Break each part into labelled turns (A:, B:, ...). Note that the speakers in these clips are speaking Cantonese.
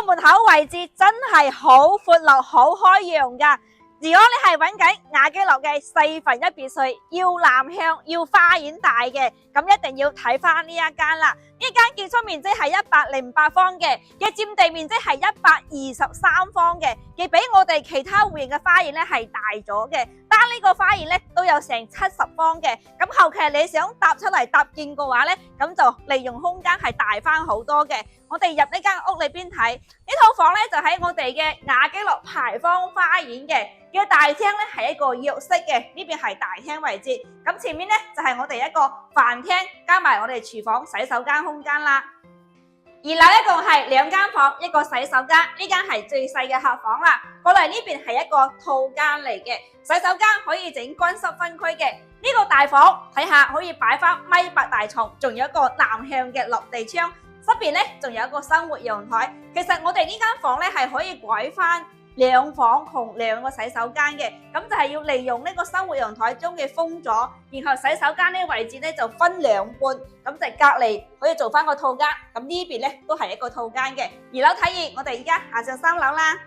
A: 門口位置真係好闊落、好開揚噶。如果你係揾緊雅基樂嘅4分1別墅，要南向、要花園大嘅，咁一定要睇翻呢一間啦。呢間建築面積係108方嘅，嘅佔地面積係123方嘅，亦比我哋其他戶型嘅花園咧係大咗嘅。單呢個花園咧都有成70方嘅，咁後期你想搭出嚟搭建嘅話咧，咁就利用空間係大翻好多嘅。我哋入呢間屋裏邊睇，呢套房咧就喺我哋嘅雅基樂牌坊花園嘅。嘅大廳咧係一個浴室嘅，呢邊係大廳位置，咁前面咧就係我哋一個飯廳加埋我哋廚房洗手間空間啦。二樓一共係2間房，一個洗手間，呢間係最細嘅客房啦。過嚟呢邊係一個套間嚟嘅，洗手間可以整乾濕分區嘅。呢個大房睇下可以擺翻1.8米大床，仲有一個南向嘅落地窗，側邊咧仲有一個生活陽台。其實我哋呢間房咧係可以改翻2房同2個洗手間嘅，咁就係要利用呢個生活陽台將佢封咗，然後洗手間呢個位置咧就分2半，咁就隔離可以做翻個套間。咁呢邊咧都係一個套間嘅。2樓睇完，我哋而家下上3樓啦。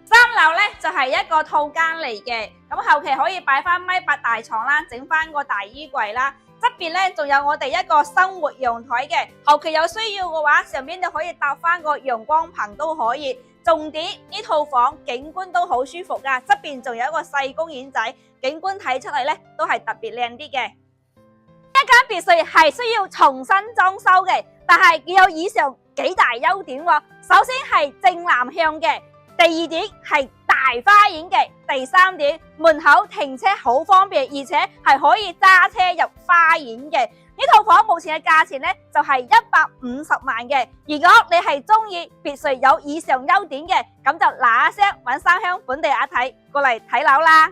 A: 3樓咧就係一個套間嚟嘅，咁後期可以擺翻1.8米大床啦，整翻個大衣櫃啦。側邊咧仲有我哋一個生活陽台嘅，後期有需要嘅話，上邊就可以搭翻個陽光棚都可以。重點呢套房景觀都好舒服噶，側邊仲有一個細公園仔，景觀睇出嚟咧都係特別靚啲嘅。一間別墅係需要重新裝修嘅，但係要有以上幾大優點喎。首先係正南向嘅，第2點係大花園嘅，第3點門口停車好方便，而且係可以揸車入花園嘅。呢套房目前嘅價錢咧就係150萬嘅。如果你係中意別墅有以上優點嘅，咁就嗱一聲揾3鄉本地阿睇過嚟睇樓啦。